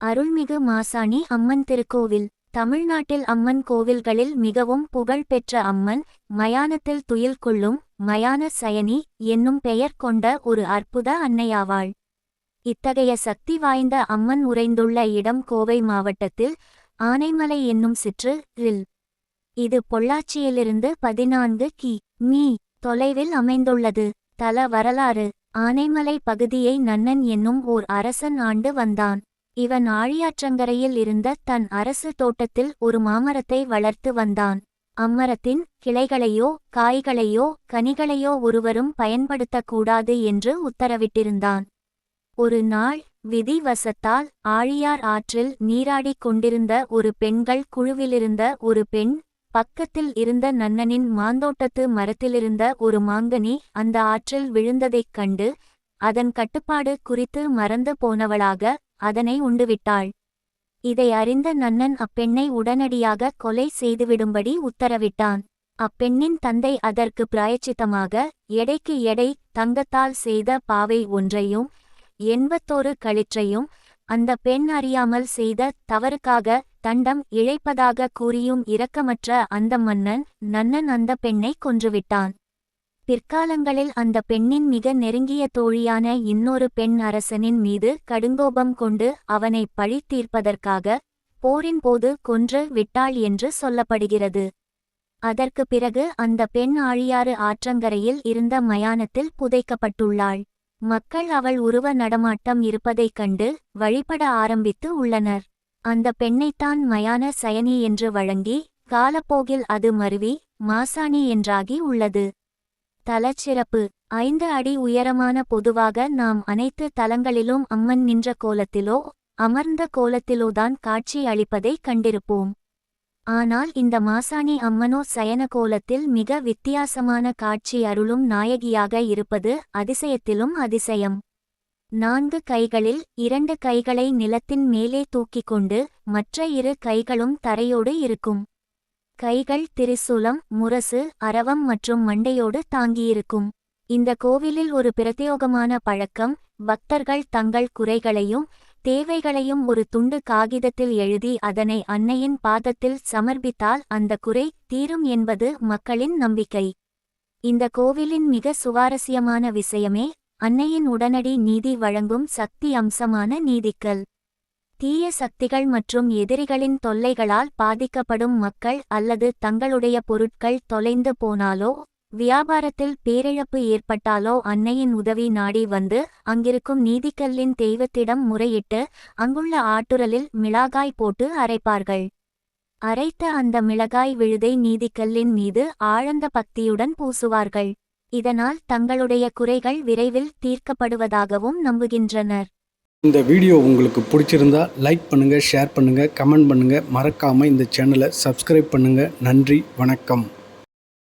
அருள்மிகு மாசாணி அம்மன் திருக்கோவில் தமிழ்நாட்டில் அம்மன் கோவில்களில் மிகவும் புகழ்பெற்ற அம்மன், மயானத்தில் துயில் கொள்ளும் மயான சயனி என்னும் பெயர் கொண்ட ஒரு அற்புத அன்னையாவாள். இத்தகைய சக்தி வாய்ந்த அம்மன் உறைந்துள்ள இடம் கோவை மாவட்டத்தில் ஆனைமலை என்னும் சிற்று-றில். இது பொள்ளாச்சியிலிருந்து 14 கி.மீ. தொலைவில் அமைந்துள்ளது. தல வரலாறு: ஆனைமலை பகுதியை நன்னன் என்னும் ஓர் அரசன் ஆண்டு வந்தான். இவன் ஆழியாற்றங்கரையில் இருந்த தன் அரசு தோட்டத்தில் ஒரு மாமரத்தை வளர்த்து வந்தான். அம்மரத்தின் கிளைகளையோ காய்களையோ கனிகளையோ ஒருவரும் பயன்படுத்தக்கூடாது என்று உத்தரவிட்டிருந்தான். ஒரு நாள் விதி வசத்தால் ஆழியார் ஆற்றில் நீராடிக் கொண்டிருந்த ஒரு பெண்கள் குழுவிலிருந்த ஒரு பெண், பக்கத்தில் இருந்த நன்னனின் மாந்தோட்டத்து மரத்திலிருந்த ஒரு மாங்கனி அந்த ஆற்றில் விழுந்ததைக் கண்டு, அதன் கட்டுப்பாடு குறித்து மறந்து போனவளாக அதனை உண்டுவிட்டாள். இதை அறிந்த நன்னன் அப்பெண்ணை உடனடியாக கொலை செய்துவிடும்படி உத்தரவிட்டான். அப்பெண்ணின் தந்தை அதற்கு பிராயச்சித்தமாக எடைக்கு எடை தங்கத்தால் செய்த பாவை ஒன்றையும் 81 களிற்றையும் அந்த பெண் அறியாமல் செய்த தவறுக்காக தண்டம் இழைப்பதாக கூறியும் இரக்கமற்ற அந்த மன்னன் நன்னன் அந்த பெண்ணை கொன்றுவிட்டான். பிற்காலங்களில் அந்த பெண்ணின் மிக நெருங்கிய தோழியான இன்னொரு பெண் அரசனின் மீது கடுங்கோபம் கொண்டு அவனை பழி தீர்ப்பதற்காக போரின் போது கொன்று விட்டாள் என்று சொல்லப்படுகிறது. அதற்கு பிறகு அந்த பெண் ஆழியாறு ஆற்றங்கரையில் இருந்த மயானத்தில் புதைக்கப்பட்டுள்ளாள். மக்கள் அவள் உருவ நடமாட்டம் இருப்பதைக் கண்டு வழிபட ஆரம்பித்து உள்ளனர். அந்த பெண்ணைத்தான் மயான சயனி என்று வழங்கி காலப்போகில் அது மருவி மாசாணி என்றாகி உள்ளது. தலச்சிறப்பு: 5 அடி உயரமான. பொதுவாக நாம் அனைத்து தலங்களிலும் அம்மன் நின்ற கோலத்திலோ அமர்ந்த கோலத்திலோதான் காட்சி அளிப்பதை கண்டிருப்போம். ஆனால் இந்த மாசாணி அம்மனோ சயன கோலத்தில் மிக வித்தியாசமான காட்சி அருளும் நாயகியாக இருப்பது அதிசயத்திலும் அதிசயம். 4 கைகளில் 2 கைகளை நிலத்தின் மேலே தூக்கிக் கொண்டு மற்ற 2 கைகளும் தரையோடு இருக்கும். கைகள் திரிசூலம், முரசு, அரவம் மற்றும் மண்டையோடு தாங்கியிருக்கும். இந்த கோவிலில் ஒரு பிரத்யேகமான பழக்கம்: பக்தர்கள் தங்கள் குறைகளையும் தேவைகளையும் ஒரு துண்டு காகிதத்தில் எழுதி அதனை அன்னையின் பாதத்தில் சமர்ப்பித்தால் அந்த குறை தீரும் என்பது மக்களின் நம்பிக்கை. இந்த கோவிலின் மிக சுவாரஸ்யமான விஷயமே அன்னையின் உடனடி நீதி வழங்கும் சக்தி அம்சமான நீதிக்கல். தீய சக்திகள் மற்றும் எதிரிகளின் தொல்லைகளால் பாதிக்கப்படும் மக்கள் அல்லது தங்களுடைய பொருட்கள் தொலைந்து போனாலோ வியாபாரத்தில் பேரிழப்பு ஏற்பட்டாலோ அன்னையின் உதவி நாடி வந்து அங்கிருக்கும் நீதிக்கல்லின் தெய்வத்திடம் முறையிட்டு அங்குள்ள ஆட்டுரலில் மிளகாய் போட்டு அரைப்பார்கள். அரைத்த அந்த மிளகாய் விழுதை நீதிக்கல்லின் மீது ஆழ்ந்த பக்தியுடன் பூசுவார்கள். இதனால் தங்களுடைய குறைகள் விரைவில் தீர்க்கப்படுவதாகவும் நம்புகின்றனர். இந்த வீடியோ உங்களுக்கு பிடிச்சிருந்தா லைக் பண்ணுங்கள், ஷேர் பண்ணுங்கள், கமெண்ட் பண்ணுங்கள். மறக்காமல் இந்த சேனலை சப்ஸ்கிரைப் பண்ணுங்கள். நன்றி, வணக்கம்.